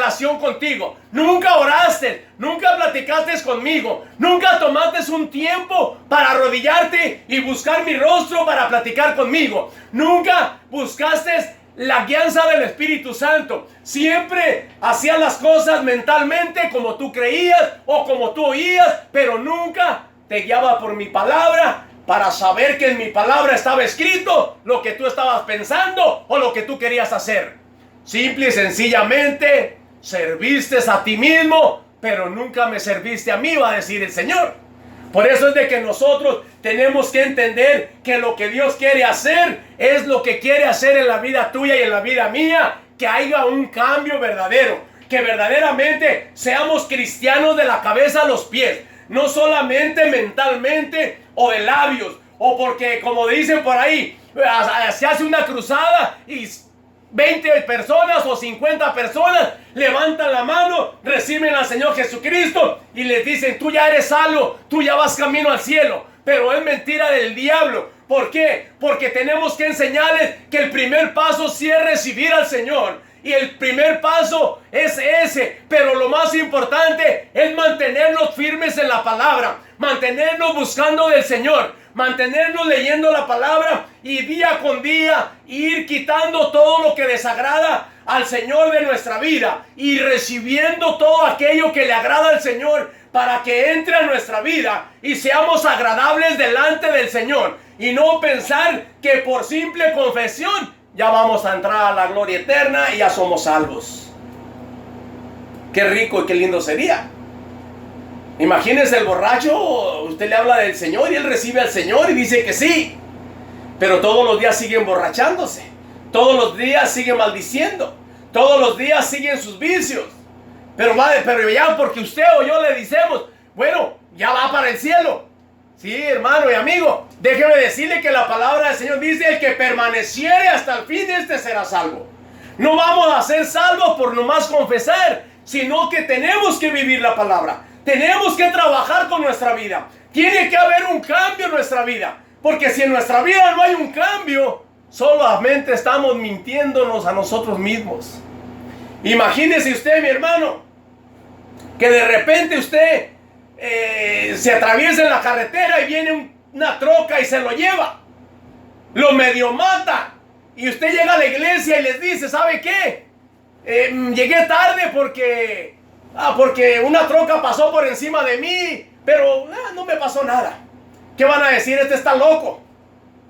oración contigo, nunca oraste, nunca platicaste conmigo, nunca tomaste un tiempo para arrodillarte y buscar mi rostro para platicar conmigo, nunca buscaste la guianza del Espíritu Santo. Siempre hacías las cosas mentalmente como tú creías o como tú oías, pero nunca te guiaba por mi palabra para saber que en mi palabra estaba escrito lo que tú estabas pensando o lo que tú querías hacer. Simple y sencillamente serviste a ti mismo, pero nunca me serviste a mí, va a decir el Señor. Por eso es de que nosotros tenemos que entender que lo que Dios quiere hacer es lo que quiere hacer en la vida tuya y en la vida mía. Que haya un cambio verdadero. Que verdaderamente seamos cristianos de la cabeza a los pies. No solamente mentalmente o de labios. O porque, como dicen por ahí, se hace una cruzada y 20 personas o 50 personas levantan la mano, reciben al Señor Jesucristo y les dicen: tú ya eres salvo, tú ya vas camino al cielo. Pero es mentira del diablo. ¿Por qué? Porque tenemos que enseñarles que el primer paso sí es recibir al Señor. Y el primer paso es ese. Pero lo más importante es mantenernos firmes en la palabra, mantenernos buscando del Señor, mantenernos leyendo la palabra y día con día ir quitando todo lo que desagrada al Señor de nuestra vida y recibiendo todo aquello que le agrada al Señor para que entre a nuestra vida y seamos agradables delante del Señor y no pensar que por simple confesión ya vamos a entrar a la gloria eterna y ya somos salvos. Qué rico y qué lindo sería. Imagínese el borracho, usted le habla del Señor y él recibe al Señor y dice que sí. Pero todos los días sigue emborrachándose. Todos los días sigue maldiciendo. Todos los días siguen sus vicios. Pero ya porque usted o yo le decimos, bueno, ya va para el cielo. Sí, hermano y amigo, déjeme decirle que la palabra del Señor dice: el que permaneciere hasta el fin, este será salvo. No vamos a ser salvos por nomás confesar, sino que tenemos que vivir la palabra. Tenemos que trabajar con nuestra vida. Tiene que haber un cambio en nuestra vida. Porque si en nuestra vida no hay un cambio, solamente estamos mintiéndonos a nosotros mismos. Imagínese usted, mi hermano, que de repente usted se atraviesa en la carretera y viene una troca y se lo lleva. Lo medio mata. Y usted llega a la iglesia y les dice: ¿sabe qué? Llegué tarde porque una troca pasó por encima de mí, pero no me pasó nada. ¿Qué van a decir? Este está loco.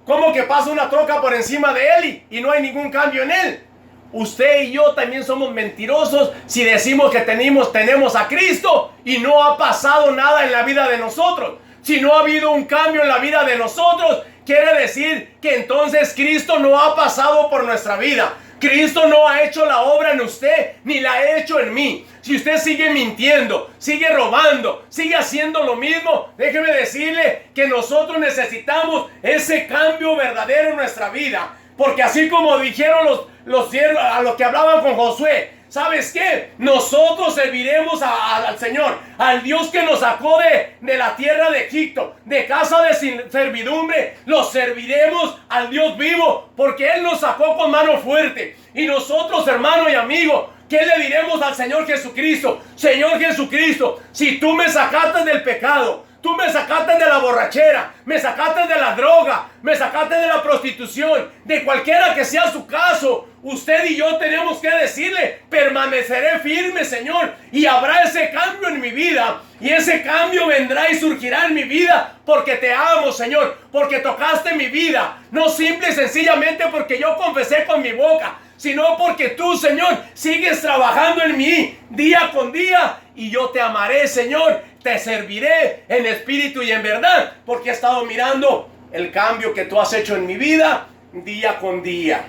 ¿Cómo que pasa una troca por encima de él y no hay ningún cambio en él? Usted y yo también somos mentirosos si decimos que tenemos a Cristo y no ha pasado nada en la vida de nosotros. Si no ha habido un cambio en la vida de nosotros, quiere decir que entonces Cristo no ha pasado por nuestra vida. Cristo no ha hecho la obra en usted, ni la ha hecho en mí. Si usted sigue mintiendo, sigue robando, sigue haciendo lo mismo, déjeme decirle que nosotros necesitamos ese cambio verdadero en nuestra vida. Porque así como dijeron los siervos, a los que hablaban con Josué, ¿sabes qué? Nosotros serviremos al Señor, al Dios que nos sacó de la tierra de Egipto, de casa de servidumbre. Los serviremos al Dios vivo, porque Él nos sacó con mano fuerte. Y nosotros, hermano y amigo, ¿qué le diremos al Señor Jesucristo? Señor Jesucristo, si tú me sacaste del pecado, tú me sacaste de la borrachera, me sacaste de la droga, me sacaste de la prostitución, de cualquiera que sea su caso, usted y yo tenemos que decirle: permaneceré firme, Señor, y habrá ese cambio en mi vida, y ese cambio vendrá y surgirá en mi vida, porque te amo, Señor, porque tocaste mi vida, no simple y sencillamente porque yo confesé con mi boca, sino porque tú, Señor, sigues trabajando en mí día con día, y yo te amaré, Señor, te serviré en espíritu y en verdad, porque he estado mirando el cambio que tú has hecho en mi vida día con día.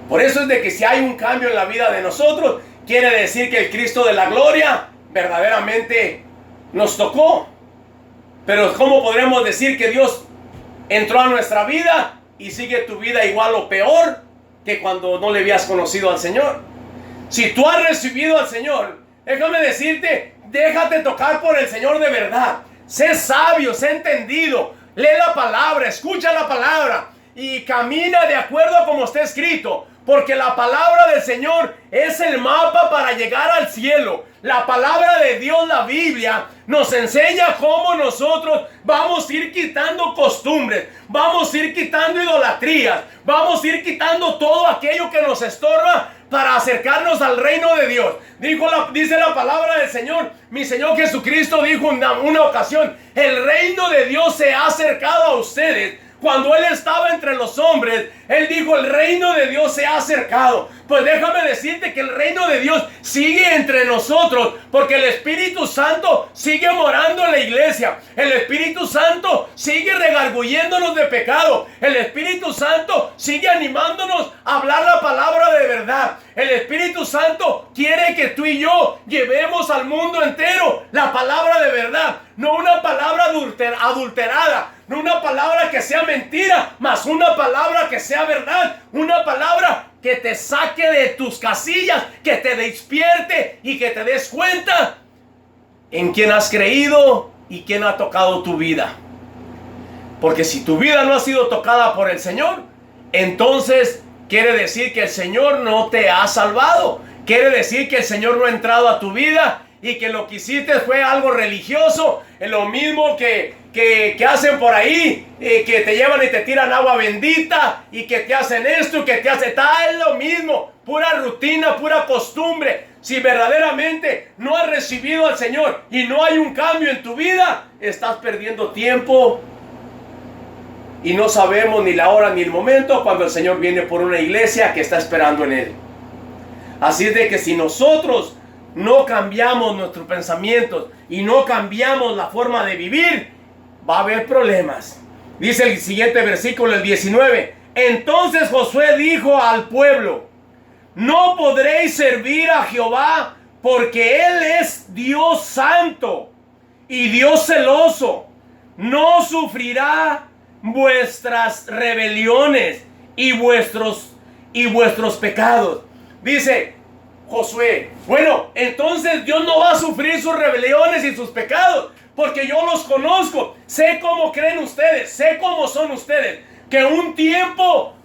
Por eso es de que si hay un cambio en la vida de nosotros, quiere decir que el Cristo de la gloria verdaderamente nos tocó. Pero ¿cómo podremos decir que Dios entró a nuestra vida y sigue tu vida igual o peor que cuando no le habías conocido al Señor? Si tú has recibido al Señor, déjame decirte, déjate tocar por el Señor de verdad. Sé sabio, sé entendido. Lee la palabra, escucha la palabra y camina de acuerdo a como está escrito. Porque la palabra del Señor es el mapa para llegar al cielo. La palabra de Dios, la Biblia, nos enseña cómo nosotros vamos a ir quitando costumbres, vamos a ir quitando idolatrías, vamos a ir quitando todo aquello que nos estorba para acercarnos al reino de Dios. Dice la palabra del Señor, mi Señor Jesucristo dijo en una ocasión, el reino de Dios se ha acercado a ustedes. Cuando Él estaba entre los hombres, Él dijo, el reino de Dios se ha acercado. Pues déjame decirte que el reino de Dios sigue entre nosotros, porque el Espíritu Santo sigue morando en la iglesia. El Espíritu Santo sigue redarguyéndonos de pecado. El Espíritu Santo sigue animándonos a hablar la palabra de verdad. El Espíritu Santo quiere que tú y yo llevemos al mundo entero la palabra de verdad. No una palabra adulterada, no una palabra que sea mentira, mas una palabra que sea verdad. Una palabra que te saque de tus casillas, que te despierte y que te des cuenta en quién has creído y quién ha tocado tu vida. Porque si tu vida no ha sido tocada por el Señor, entonces quiere decir que el Señor no te ha salvado. Quiere decir que el Señor no ha entrado a tu vida y que lo que hiciste fue algo religioso. Es lo mismo que hacen por ahí, que te llevan y te tiran agua bendita y que te hacen esto y que te hacen tal. Es lo mismo, pura rutina, pura costumbre. Si verdaderamente no has recibido al Señor y no hay un cambio en tu vida, estás perdiendo tiempo. Y no sabemos ni la hora ni el momento cuando el Señor viene por una iglesia que está esperando en Él. Así es de que si nosotros no cambiamos nuestros pensamientos y no cambiamos la forma de vivir, va a haber problemas. Dice el siguiente versículo, el 19. Entonces Josué dijo al pueblo, no podréis servir a Jehová porque Él es Dios santo y Dios celoso. No sufrirá vuestras rebeliones y vuestros pecados. Dice Josué, bueno, entonces Dios no va a sufrir sus rebeliones y sus pecados, porque yo los conozco, sé cómo creen ustedes, sé cómo son ustedes, que un tiempo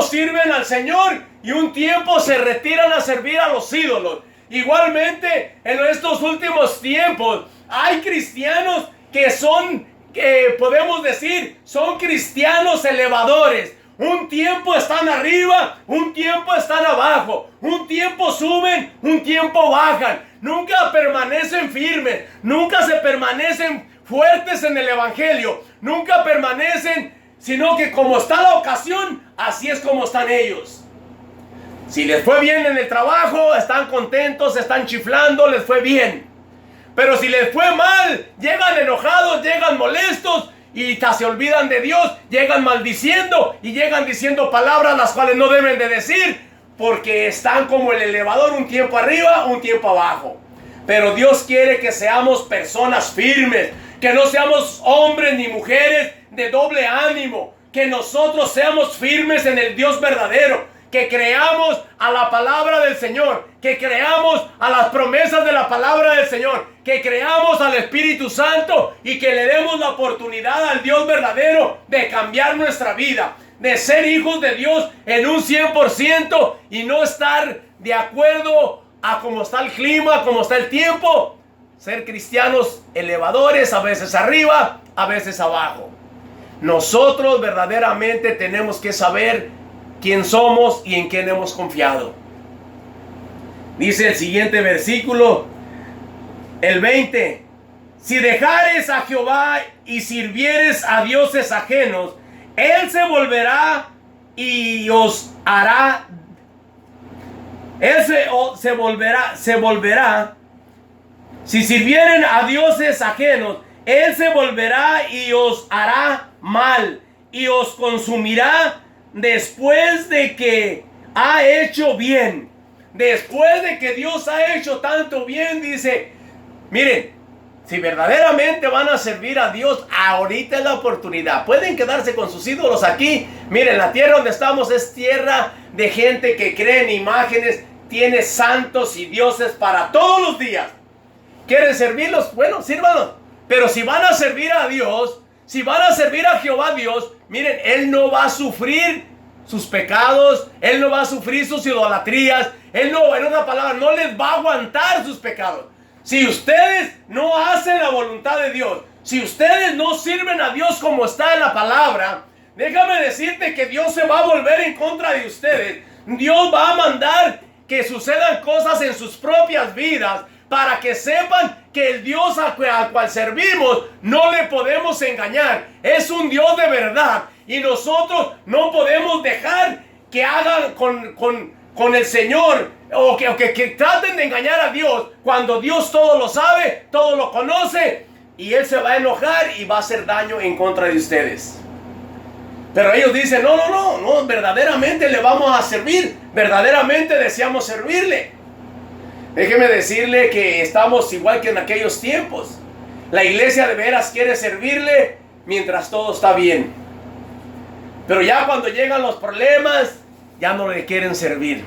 sirven al Señor y un tiempo se retiran a servir a los ídolos. Igualmente, en estos últimos tiempos, hay cristianos que podemos decir, son cristianos elevadores. Un tiempo están arriba, un tiempo están abajo, un tiempo suben, un tiempo bajan. Nunca permanecen firmes, nunca se permanecen fuertes en el evangelio, nunca permanecen, sino que como está la ocasión, así es como están ellos. Si les fue bien en el trabajo, están contentos, están chiflando, les fue bien. Pero si les fue mal, llegan enojados, llegan molestos, y se olvidan de Dios, llegan maldiciendo y llegan diciendo palabras las cuales no deben de decir, porque están como el elevador, un tiempo arriba, un tiempo abajo. Pero Dios quiere que seamos personas firmes, que no seamos hombres ni mujeres de doble ánimo, que nosotros seamos firmes en el Dios verdadero, que creamos a la palabra del Señor, que creamos a las promesas de la palabra del Señor, que creamos al Espíritu Santo y que le demos la oportunidad al Dios verdadero de cambiar nuestra vida, de ser hijos de Dios en un 100% y no estar de acuerdo a cómo está el clima, cómo está el tiempo. Ser cristianos elevadores, a veces arriba, a veces abajo. Nosotros verdaderamente tenemos que saber quién somos y en quién hemos confiado. Dice el siguiente versículo, el 20. Si dejares a Jehová y sirvieres a dioses ajenos, Él se volverá y os hará. Él se volverá. Si sirvieren a dioses ajenos, Él se volverá y os hará mal y os consumirá después de que ha hecho bien. Después de que Dios ha hecho tanto bien, dice, miren, si verdaderamente van a servir a Dios, ahorita es la oportunidad. Pueden quedarse con sus ídolos aquí. Miren, la tierra donde estamos es tierra de gente que cree en imágenes, tiene santos y dioses para todos los días. ¿Quieren servirlos? Bueno, sírvanlos. Pero si van a servir a Dios, si van a servir a Jehová Dios, miren, Él no va a sufrir sus pecados, Él no va a sufrir sus idolatrías, Él no, en otra palabra, no les va a aguantar sus pecados. Si ustedes no hacen la voluntad de Dios, si ustedes no sirven a Dios como está en la palabra, déjame decirte que Dios se va a volver en contra de ustedes. Dios va a mandar que sucedan cosas en sus propias vidas para que sepan que el Dios al cual servimos no le podemos engañar. Es un Dios de verdad y nosotros no podemos dejar que hagan con el Señor o que traten de engañar a Dios cuando Dios todo lo sabe, todo lo conoce y Él se va a enojar y va a hacer daño en contra de ustedes. Pero ellos dicen, no, verdaderamente le vamos a servir, verdaderamente deseamos servirle. Déjeme decirle que estamos igual que en aquellos tiempos. La iglesia de veras quiere servirle mientras todo está bien. Pero ya cuando llegan los problemas, ya no le quieren servir.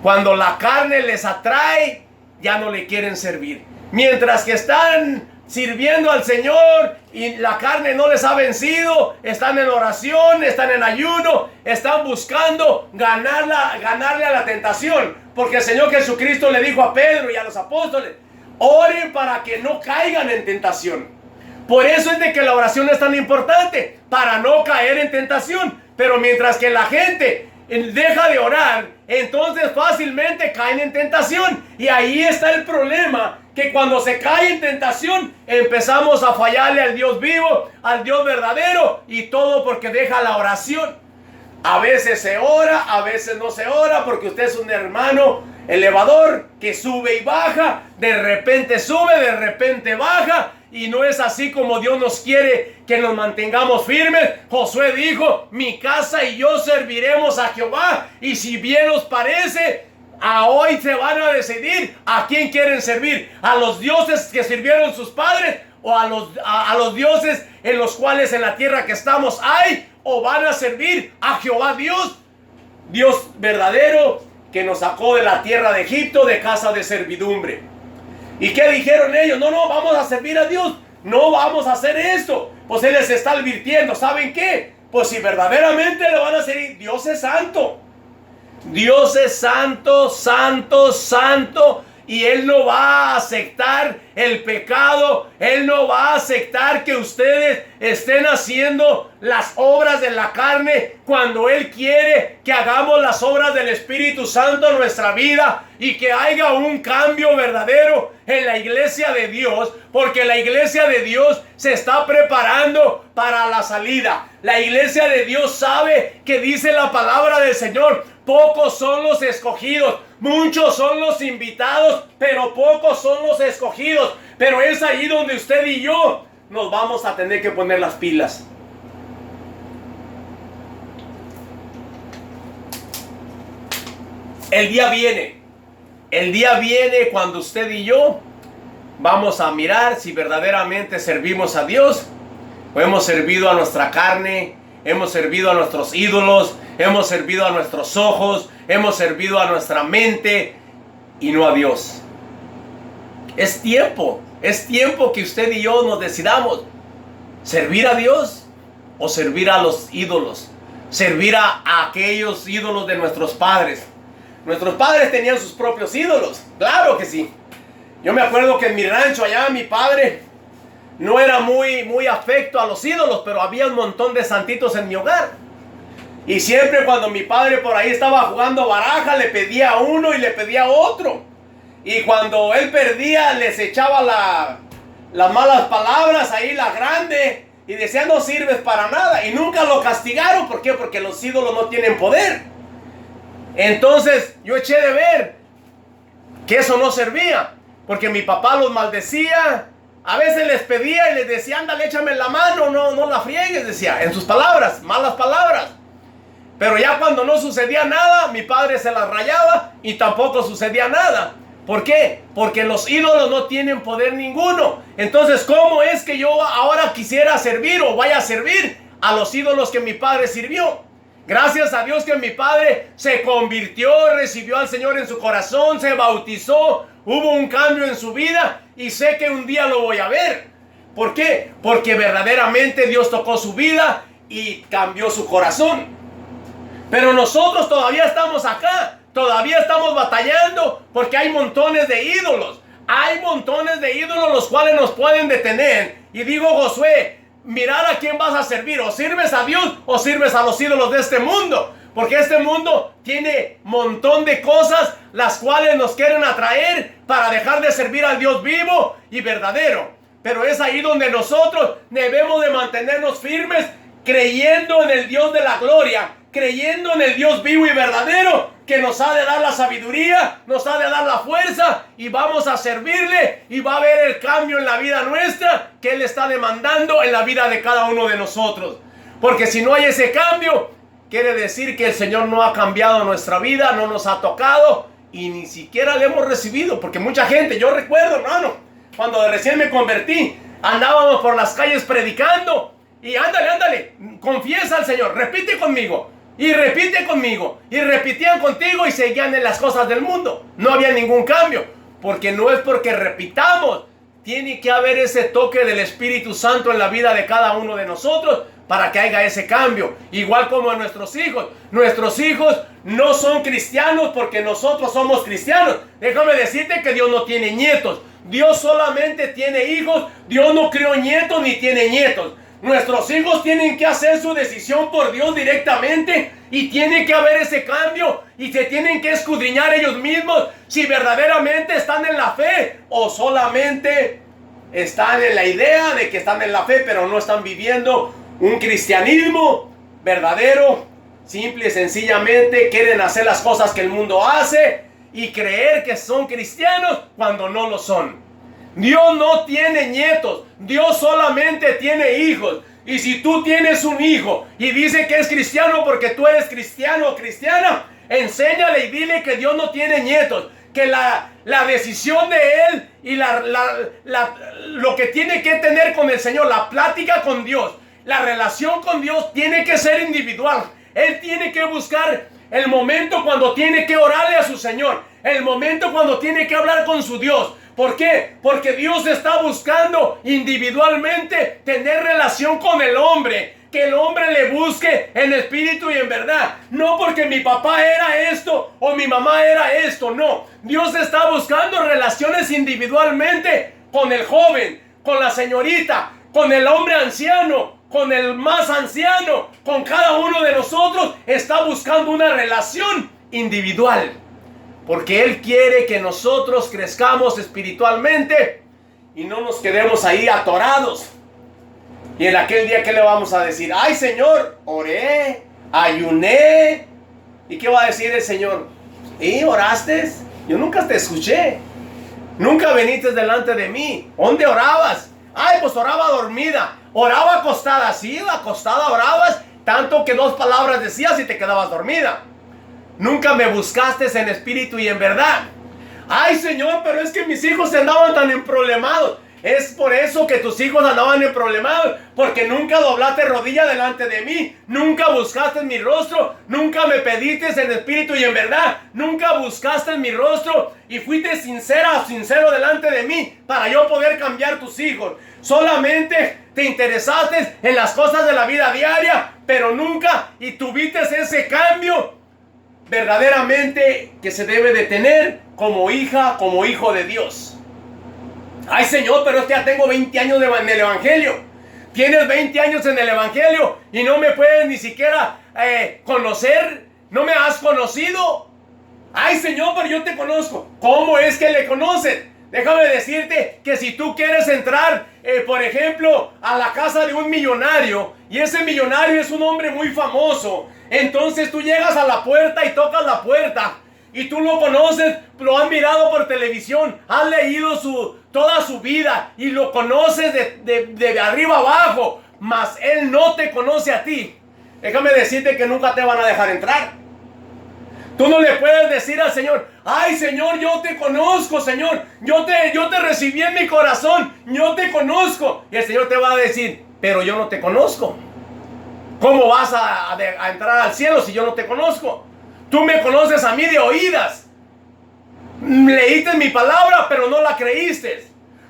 Cuando la carne les atrae, ya no le quieren servir. Mientras que están sirviendo al Señor y la carne no les ha vencido, están en oración, están en ayuno, están buscando ganarle a la tentación. Porque el Señor Jesucristo le dijo a Pedro y a los apóstoles, oren para que no caigan en tentación. Por eso es de que la oración es tan importante, para no caer en tentación. Pero mientras que la gente deja de orar, entonces fácilmente caen en tentación. Y ahí está el problema, que cuando se cae en tentación, empezamos a fallarle al Dios vivo, al Dios verdadero, y todo porque deja la oración. A veces se ora, a veces no se ora, porque usted es un hermano elevador que sube y baja, de repente sube, de repente baja, y no es así como Dios nos quiere que nos mantengamos firmes. Josué dijo, mi casa y yo serviremos a Jehová, y si bien os parece, a hoy se van a decidir a quién quieren servir, a los dioses que sirvieron sus padres, o a los dioses en los cuales en la tierra que estamos hay, o van a servir a Jehová Dios, Dios verdadero, que nos sacó de la tierra de Egipto, de casa de servidumbre. ¿Y qué dijeron ellos? No, vamos a servir a Dios, no vamos a hacer esto. Pues Él les está advirtiendo, ¿saben qué? Pues si verdaderamente le van a servir, Dios es santo. Dios es santo, santo, santo. Y Él no va a aceptar el pecado. Él no va a aceptar que ustedes estén haciendo las obras de la carne cuando Él quiere que hagamos las obras del Espíritu Santo en nuestra vida y que haya un cambio verdadero en la iglesia de Dios, porque la iglesia de Dios se está preparando para la salida. La iglesia de Dios sabe que dice la palabra del Señor, pocos son los escogidos. Muchos son los invitados, pero pocos son los escogidos. Pero es ahí donde usted y yo nos vamos a tener que poner las pilas. El día viene cuando usted y yo vamos a mirar si verdaderamente servimos a Dios o hemos servido a nuestra carne, hemos servido a nuestros ídolos, hemos servido a nuestros ojos, hemos servido a nuestra mente y no a Dios. Es tiempo que usted y yo nos decidamos servir a Dios o servir a los ídolos, servir a aquellos ídolos de nuestros padres. Nuestros padres tenían sus propios ídolos, claro que sí. Yo me acuerdo que en mi rancho allá mi padre no era muy afecto a los ídolos, pero había un montón de santitos en mi hogar. Y siempre cuando mi padre por ahí estaba jugando baraja, le pedía a uno y le pedía a otro. Y cuando él perdía, les echaba las malas palabras ahí, la grande, y decía, no sirves para nada. Y nunca lo castigaron. ¿Por qué? Porque los ídolos no tienen poder. Entonces yo eché de ver que eso no servía, porque mi papá los maldecía. A veces les pedía y les decía, ándale, échame la mano, no la friegues, decía, en sus palabras, malas palabras. Pero ya cuando no sucedía nada, mi padre se las rayaba y tampoco sucedía nada. ¿Por qué? Porque los ídolos no tienen poder ninguno. Entonces, ¿cómo es que yo ahora quisiera servir o vaya a servir a los ídolos que mi padre sirvió? Gracias a Dios que mi padre se convirtió, recibió al Señor en su corazón, se bautizó, hubo un cambio en su vida y sé que un día lo voy a ver. ¿Por qué? Porque verdaderamente Dios tocó su vida y cambió su corazón. Pero nosotros todavía estamos acá, todavía estamos batallando porque hay montones de ídolos. Hay montones de ídolos los cuales nos pueden detener. Y digo, Josué, mirar a quién vas a servir. O sirves a Dios o sirves a los ídolos de este mundo. Porque este mundo tiene montón de cosas las cuales nos quieren atraer para dejar de servir al Dios vivo y verdadero. Pero es ahí donde nosotros debemos de mantenernos firmes, creyendo en el Dios de la gloria, creyendo en el Dios vivo y verdadero, que nos ha de dar la sabiduría, nos ha de dar la fuerza, y vamos a servirle, y va a haber el cambio en la vida nuestra que Él está demandando en la vida de cada uno de nosotros. Porque si no hay ese cambio, quiere decir que el Señor no ha cambiado nuestra vida, no nos ha tocado, y ni siquiera le hemos recibido. Porque mucha gente, yo recuerdo, hermano, cuando recién me convertí, andábamos por las calles predicando, y ándale, confiesa al Señor, repite conmigo, y repite conmigo, y repitían contigo y seguían en las cosas del mundo. No había ningún cambio, porque no es porque repitamos, tiene que haber ese toque del Espíritu Santo en la vida de cada uno de nosotros para que haya ese cambio. Igual como en nuestros hijos no son cristianos porque nosotros somos cristianos. Déjame decirte que Dios no tiene nietos, Dios solamente tiene hijos. Dios no crió nietos ni tiene nietos. Nuestros hijos tienen que hacer su decisión por Dios directamente, y tiene que haber ese cambio, y se tienen que escudriñar ellos mismos si verdaderamente están en la fe o solamente están en la idea de que están en la fe, pero no están viviendo un cristianismo verdadero. Simple y sencillamente quieren hacer las cosas que el mundo hace y creer que son cristianos cuando no lo son. Dios no tiene nietos, Dios solamente tiene hijos. Y si tú tienes un hijo y dice que es cristiano porque tú eres cristiano o cristiana, enséñale y dile que Dios no tiene nietos, que la decisión de Él y lo que tiene que tener con el Señor, la plática con Dios, la relación con Dios tiene que ser individual. Él tiene que buscar el momento cuando tiene que orarle a su Señor, el momento cuando tiene que hablar con su Dios. ¿Por qué? Porque Dios está buscando individualmente tener relación con el hombre. Que el hombre le busque en espíritu y en verdad. No porque mi papá era esto o mi mamá era esto. No. Dios está buscando relaciones individualmente con el joven, con la señorita, con el hombre anciano, con el más anciano. Con cada uno de nosotros está buscando una relación individual. Porque Él quiere que nosotros crezcamos espiritualmente y no nos quedemos ahí atorados. Y en aquel día, ¿qué le vamos a decir? Ay, Señor, oré, ayuné. ¿Y qué va a decir el Señor? ¿Y oraste? Yo nunca te escuché. Nunca viniste delante de mí. ¿Dónde orabas? Ay, pues oraba dormida. Oraba acostada. Sí, acostada orabas. Tanto que 2 palabras decías y te quedabas dormida. Nunca me buscaste en espíritu y en verdad. Ay, Señor, pero es que mis hijos andaban tan emproblemados. Es por eso que tus hijos andaban emproblemados, porque nunca doblaste rodilla delante de mí, nunca buscaste mi rostro, nunca me pediste en espíritu y en verdad, nunca buscaste mi rostro y fuiste sincero delante de mí para yo poder cambiar tus hijos. Solamente te interesaste en las cosas de la vida diaria, pero nunca y tuviste ese cambio verdaderamente que se debe de tener como hija, como hijo de Dios. Ay, Señor, pero es que ya tengo 20 años en el Evangelio. Tienes 20 años en el Evangelio y no me puedes ni siquiera conocer. No me has conocido. Ay, Señor, pero yo te conozco. ¿Cómo es que le conocen? Déjame decirte que si tú quieres entrar, por ejemplo, a la casa de un millonario, y ese millonario es un hombre muy famoso, entonces tú llegas a la puerta y tocas la puerta, y tú lo conoces, lo has mirado por televisión, has leído toda su vida, y lo conoces de arriba abajo, mas él no te conoce a ti. Déjame decirte que nunca te van a dejar entrar. Tú no le puedes decir al Señor: ay, Señor, yo te conozco, Señor, yo te recibí en mi corazón, yo te conozco. Y el Señor te va a decir: pero yo no te conozco. ¿Cómo vas a entrar al cielo si yo no te conozco? Tú me conoces a mí de oídas. Leíste mi palabra, pero no la creíste.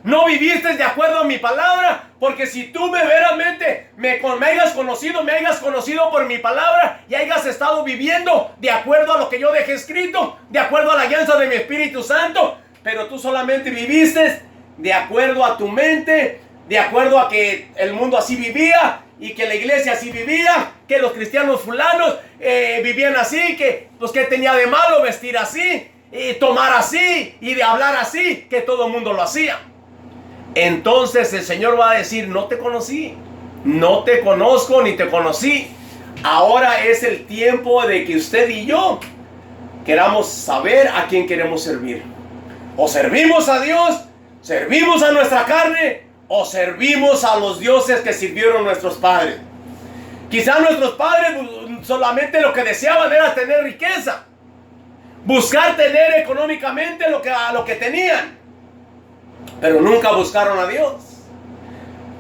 no viviste de acuerdo a mi palabra, porque si tú verdaderamente me hayas conocido por mi palabra y hayas estado viviendo de acuerdo a lo que yo dejé escrito, de acuerdo a la guianza de mi Espíritu Santo, pero tú solamente viviste de acuerdo a tu mente, de acuerdo a que el mundo así vivía y que la iglesia así vivía, que los cristianos fulanos vivían así, que pues qué tenía de malo vestir así, y tomar así y de hablar así, que todo el mundo lo hacía. Entonces el Señor va a decir: no te conocí, no te conozco ni te conocí. Ahora es el tiempo de que usted y yo queramos saber a quién queremos servir. O servimos a Dios, servimos a nuestra carne, o servimos a los dioses que sirvieron nuestros padres. Quizás nuestros padres solamente lo que deseaban era tener riqueza, buscar tener económicamente lo que tenían, pero nunca buscaron a Dios.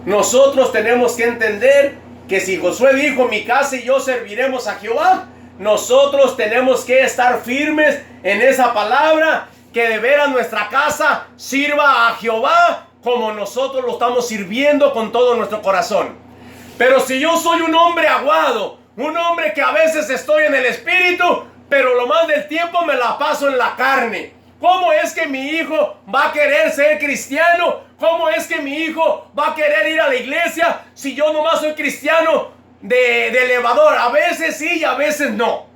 Nosotros tenemos que entender que si Josué dijo: mi casa y yo serviremos a Jehová, nosotros tenemos que estar firmes en esa palabra, que de veras nuestra casa sirva a Jehová como nosotros lo estamos sirviendo con todo nuestro corazón. Pero si yo soy un hombre aguado, un hombre que a veces estoy en el espíritu, pero lo más del tiempo me la paso en la carne, ¿cómo es que mi hijo va a querer ser cristiano? ¿Cómo es que mi hijo va a querer ir a la iglesia si yo nomás soy cristiano de elevador? A veces sí y a veces no.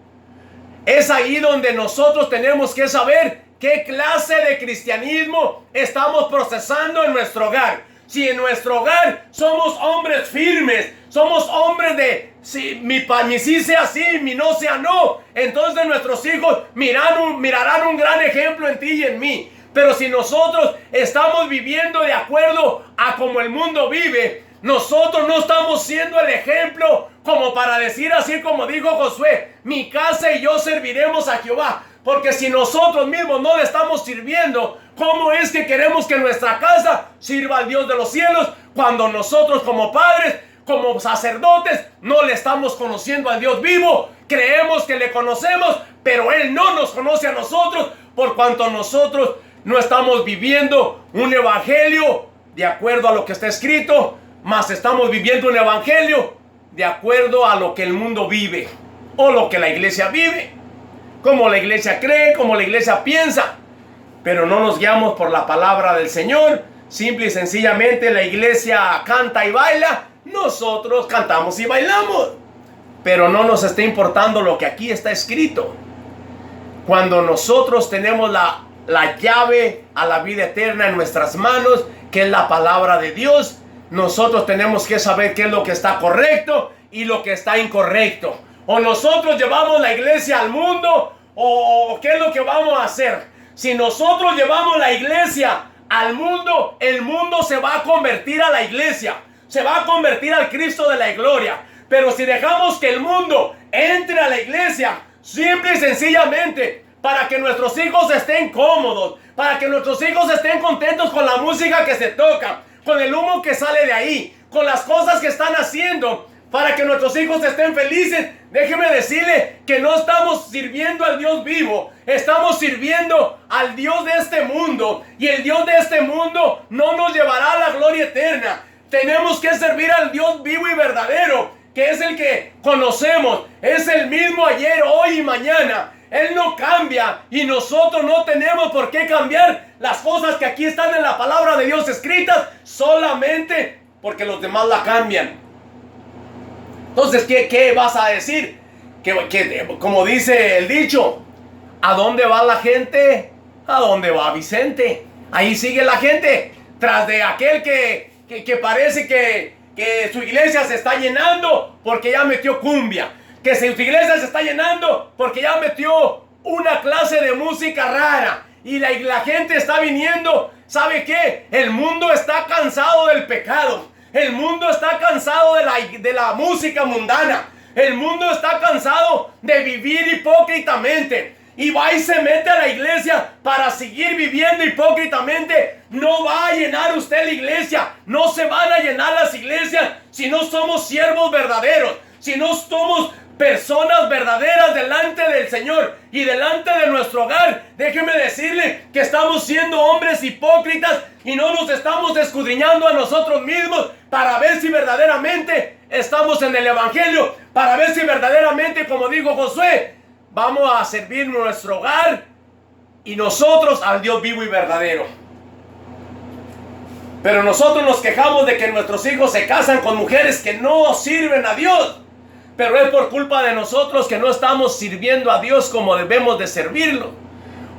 Es ahí donde nosotros tenemos que saber qué clase de cristianismo estamos procesando en nuestro hogar. Si en nuestro hogar somos hombres firmes, somos hombres de si mi sí sea sí, mi no sea no, entonces nuestros hijos mirarán un gran ejemplo en ti y en mí. Pero si nosotros estamos viviendo de acuerdo a como el mundo vive, nosotros no estamos siendo el ejemplo como para decir así como dijo Josué: mi casa y yo serviremos a Jehová. Porque si nosotros mismos no le estamos sirviendo, ¿cómo es que queremos que nuestra casa sirva al Dios de los cielos cuando nosotros como padres, como sacerdotes, no le estamos conociendo al Dios vivo? Creemos que le conocemos, pero Él no nos conoce a nosotros, por cuanto nosotros no estamos viviendo un evangelio de acuerdo a lo que está escrito, mas estamos viviendo un evangelio de acuerdo a lo que el mundo vive o lo que la iglesia vive, como la iglesia cree, como la iglesia piensa. Pero no nos guiamos por la palabra del Señor. Simple y sencillamente la iglesia canta y baila, nosotros cantamos y bailamos, pero no nos está importando lo que aquí está escrito. Cuando nosotros tenemos la llave a la vida eterna en nuestras manos, que es la palabra de Dios, nosotros tenemos que saber qué es lo que está correcto y lo que está incorrecto. O nosotros llevamos la iglesia al mundo, o qué es lo que vamos a hacer. Si nosotros llevamos la iglesia al mundo, el mundo se va a convertir a la iglesia, se va a convertir al Cristo de la gloria. Pero si dejamos que el mundo entre a la iglesia, simple y sencillamente para que nuestros hijos estén cómodos, para que nuestros hijos estén contentos con la música que se toca, con el humo que sale de ahí, con las cosas que están haciendo, para que nuestros hijos estén felices, déjeme decirle que no estamos sirviendo al Dios vivo, estamos sirviendo al Dios de este mundo, y el Dios de este mundo no nos llevará a la gloria eterna. Tenemos que servir al Dios vivo y verdadero, que es el que conocemos, es el mismo ayer, hoy y mañana. Él no cambia, y nosotros no tenemos por qué cambiar las cosas que aquí están en la palabra de Dios escritas, solamente porque los demás la cambian. Entonces, ¿qué vas a decir? Que como dice el dicho, ¿a dónde va la gente? ¿A dónde va Vicente? Ahí sigue la gente, tras de aquel que parece que su iglesia se está llenando porque ya metió cumbia, que su iglesia se está llenando porque ya metió una clase de música rara, y la gente está viniendo. ¿Sabe qué? El mundo está cansado del pecado. El mundo está cansado de la música mundana. El mundo está cansado de vivir hipócritamente. Y va y se mete a la iglesia para seguir viviendo hipócritamente. No va a llenar usted la iglesia. No se van a llenar las iglesias si no somos siervos verdaderos. Si no somos personas verdaderas delante del Señor y delante de nuestro hogar, déjeme decirle que estamos siendo hombres hipócritas y no nos estamos escudriñando a nosotros mismos para ver si verdaderamente estamos en el Evangelio, para ver si verdaderamente, como dijo Josué, vamos a servir nuestro hogar y nosotros al Dios vivo y verdadero. Pero nosotros nos quejamos de que nuestros hijos se casan con mujeres que no sirven a Dios. Pero es por culpa de nosotros que no estamos sirviendo a Dios como debemos de servirlo.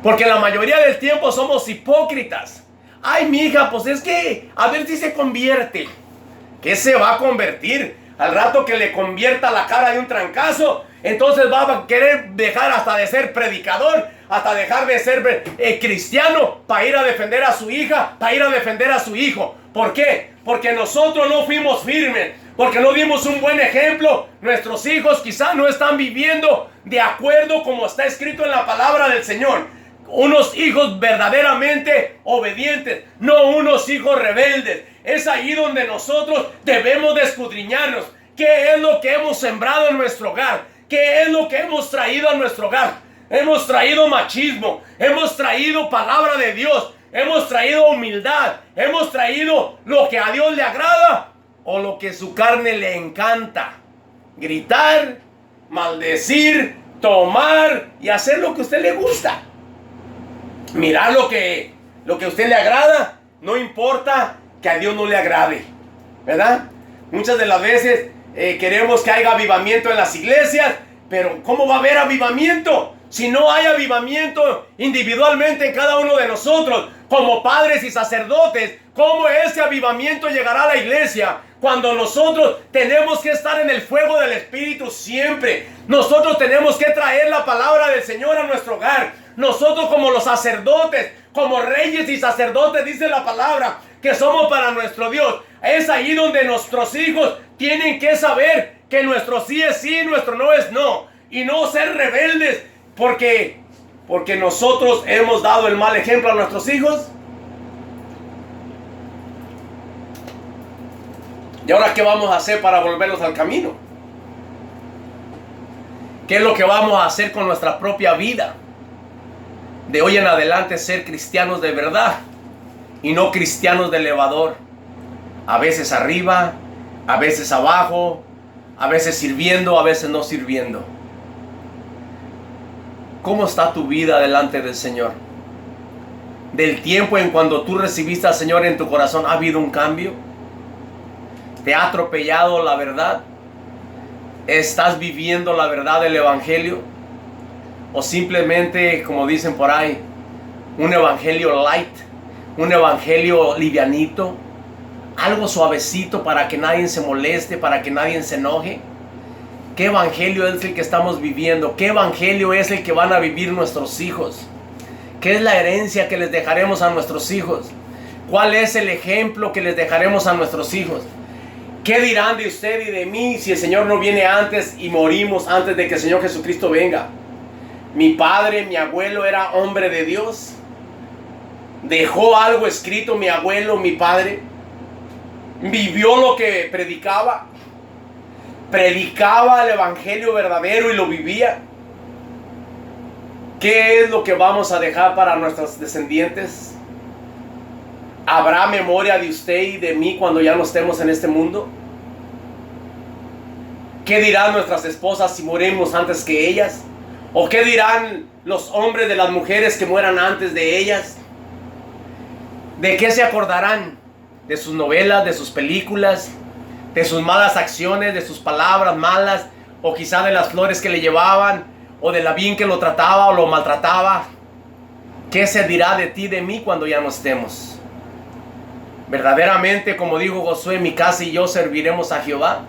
Porque la mayoría del tiempo somos hipócritas. Ay, mi hija, pues es que a ver si se convierte. ¿Qué se va a convertir? Al rato que le convierta la cara de un trancazo, entonces va a querer dejar hasta de ser predicador, hasta dejar de ser cristiano para ir a defender a su hija, para ir a defender a su hijo. ¿Por qué? Porque nosotros no fuimos firmes, porque no dimos un buen ejemplo. Nuestros hijos quizás no están viviendo de acuerdo como está escrito en la palabra del Señor. Unos hijos verdaderamente obedientes, no unos hijos rebeldes. Es ahí donde nosotros debemos de escudriñarnos. ¿Qué es lo que hemos sembrado en nuestro hogar? ¿Qué es lo que hemos traído a nuestro hogar? Hemos traído machismo, hemos traído palabra de Dios, hemos traído humildad, hemos traído lo que a Dios le agrada o lo que su carne le encanta. Gritar, maldecir, tomar y hacer lo que a usted le gusta. Mirar lo que a usted le agrada, no importa que a Dios no le agrade, ¿verdad? Muchas de las veces queremos que haya avivamiento en las iglesias, pero ¿cómo va a haber avivamiento si no hay avivamiento individualmente en cada uno de nosotros como padres y sacerdotes? ¿Cómo ese avivamiento llegará a la iglesia cuando nosotros tenemos que estar en el fuego del Espíritu siempre? Nosotros tenemos que traer la palabra del Señor a nuestro hogar. Nosotros como los sacerdotes, como reyes y sacerdotes, dice la palabra, que somos para nuestro Dios. Es ahí donde nuestros hijos tienen que saber que nuestro sí es sí, nuestro no es no. Y no ser rebeldes porque nosotros hemos dado el mal ejemplo a nuestros hijos. ¿Y ahora qué vamos a hacer para volverlos al camino? ¿Qué es lo que vamos a hacer con nuestra propia vida? De hoy en adelante ser cristianos de verdad y no cristianos de elevador. A veces arriba, a veces abajo, a veces sirviendo, a veces no sirviendo. ¿Cómo está tu vida delante del Señor? Del tiempo en cuando tú recibiste al Señor en tu corazón, ¿ha habido un cambio? ¿Te ha atropellado la verdad? ¿Estás viviendo la verdad del Evangelio? ¿O simplemente, como dicen por ahí, un evangelio light, un evangelio livianito, algo suavecito para que nadie se moleste, para que nadie se enoje? ¿Qué evangelio es el que estamos viviendo? ¿Qué evangelio es el que van a vivir nuestros hijos? ¿Qué es la herencia que les dejaremos a nuestros hijos? ¿Cuál es el ejemplo que les dejaremos a nuestros hijos? ¿Qué dirán de usted y de mí si el Señor no viene antes y morimos antes de que el Señor Jesucristo venga? Mi padre, mi abuelo era hombre de Dios. Dejó algo escrito mi abuelo, mi padre. Vivió lo que predicaba. Predicaba el evangelio verdadero y lo vivía. ¿Qué es lo que vamos a dejar para nuestros descendientes? ¿Habrá memoria de usted y de mí cuando ya no estemos en este mundo? ¿Qué dirán nuestras esposas si morimos antes que ellas? ¿O qué dirán los hombres de las mujeres que mueran antes de ellas? ¿De qué se acordarán? ¿De sus novelas, de sus películas, de sus malas acciones, de sus palabras malas, o quizá de las flores que le llevaban, o de la bien que lo trataba o lo maltrataba? ¿Qué se dirá de ti y de mí cuando ya no estemos? ¿Verdaderamente, como dijo Josué, mi casa y yo serviremos a Jehová?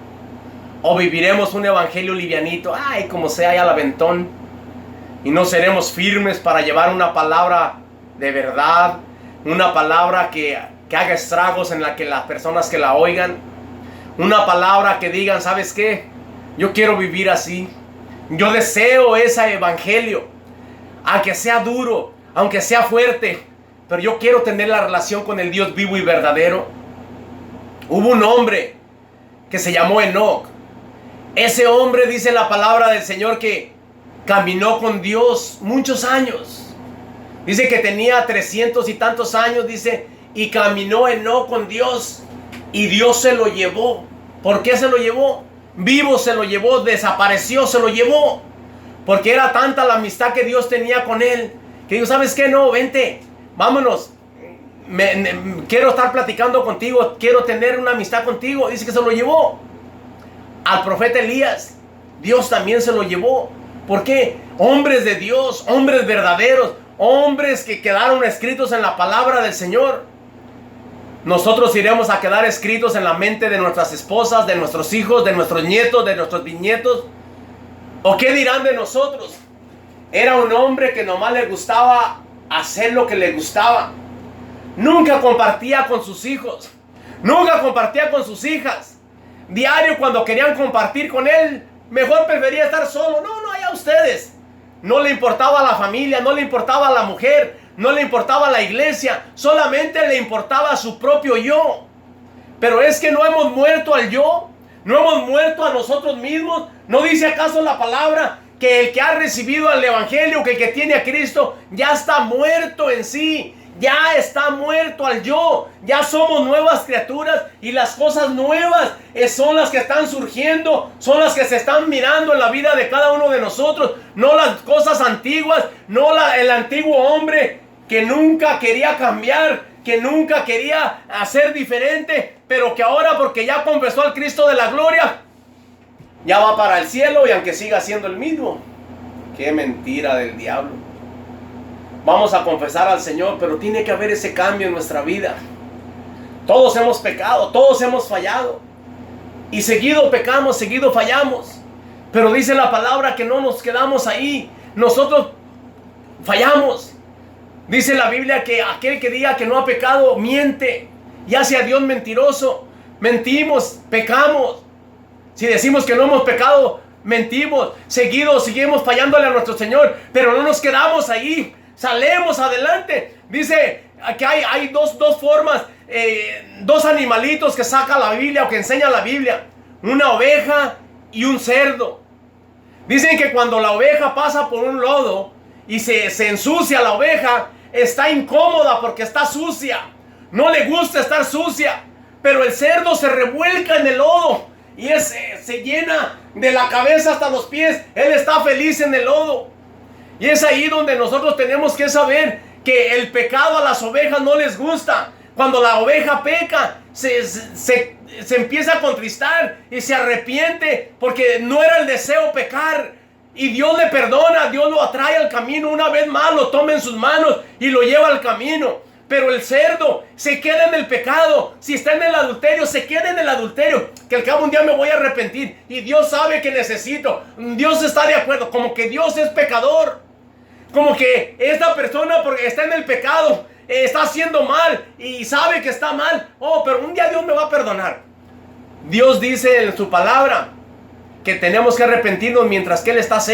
¿O viviremos un evangelio livianito, ay, como sea, ya al aventón? Y no seremos firmes para llevar una palabra de verdad, una palabra que haga estragos en la que las personas que la oigan, una palabra que digan, ¿sabes qué? Yo quiero vivir así. Yo deseo ese evangelio, aunque sea duro, aunque sea fuerte, pero yo quiero tener la relación con el Dios vivo y verdadero. Hubo un hombre que se llamó Enoc. Ese hombre, dice la palabra del Señor, que caminó con Dios muchos años. Dice que tenía 300 y tantos años, dice, y caminó Enoc con Dios, y Dios se lo llevó. ¿Por qué se lo llevó? Vivo se lo llevó, desapareció, se lo llevó. Porque era tanta la amistad que Dios tenía con él, que dijo, ¿sabes qué? No, vente, vámonos. Quiero estar platicando contigo, quiero tener una amistad contigo. Dice que se lo llevó. Al profeta Elías, Dios también se lo llevó. ¿Por qué? Hombres de Dios, hombres verdaderos, hombres que quedaron escritos en la palabra del Señor. Nosotros iremos a quedar escritos en la mente de nuestras esposas, de nuestros hijos, de nuestros nietos, de nuestros bisnietos. ¿O qué dirán de nosotros? Era un hombre que nomás le gustaba hacer lo que le gustaba. Nunca compartía con sus hijos. Nunca compartía con sus hijas. Diario, cuando querían compartir con él, mejor prefería estar solo. No, allá ustedes. No le importaba la familia, no le importaba la mujer, no le importaba la iglesia. Solamente le importaba su propio yo. Pero es que no hemos muerto al yo. No hemos muerto a nosotros mismos. ¿No dice acaso la palabra que el que ha recibido el evangelio, que el que tiene a Cristo, ya está muerto en sí? Ya está muerto al yo. Ya somos nuevas criaturas, y las cosas nuevas son las que están surgiendo, son las que se están mirando en la vida de cada uno de nosotros. No las cosas antiguas, no el antiguo hombre que nunca quería cambiar, que nunca quería hacer diferente, pero que ahora, porque ya confesó al Cristo de la gloria, ya va para el cielo, y aunque siga siendo el mismo. Qué mentira del diablo. Vamos a confesar al Señor, pero tiene que haber ese cambio en nuestra vida. Todos hemos pecado, todos hemos fallado, y seguido pecamos, seguido fallamos. Pero dice la palabra que no nos quedamos ahí. Nosotros fallamos. Dice la Biblia que aquel que diga que no ha pecado miente y hace a Dios mentiroso. Mentimos, pecamos. Si decimos que no hemos pecado, mentimos. Seguimos fallándole a nuestro Señor, pero no nos quedamos ahí. Salemos adelante. Dice que hay dos formas, dos animalitos que saca la Biblia o que enseña la Biblia: una oveja y un cerdo. Dicen que cuando la oveja pasa por un lodo y se ensucia la oveja, está incómoda porque está sucia. No le gusta estar sucia. Pero el cerdo se revuelca en el lodo y se llena de la cabeza hasta los pies. Él está feliz en el lodo. Y es ahí donde nosotros tenemos que saber que el pecado a las ovejas no les gusta. Cuando la oveja peca, se empieza a contristar y se arrepiente porque no era el deseo pecar. Y Dios le perdona, Dios lo atrae al camino una vez más, lo toma en sus manos y lo lleva al camino. Pero el cerdo se queda en el pecado. Si está en el adulterio, se queda en el adulterio. Que al cabo un día me voy a arrepentir. Y Dios sabe que necesito. Dios está de acuerdo. Como que Dios es pecador. Como que esta persona, porque está en el pecado, está haciendo mal y sabe que está mal. Oh, pero un día Dios me va a perdonar. Dios dice en su palabra que tenemos que arrepentirnos mientras que Él está cerca.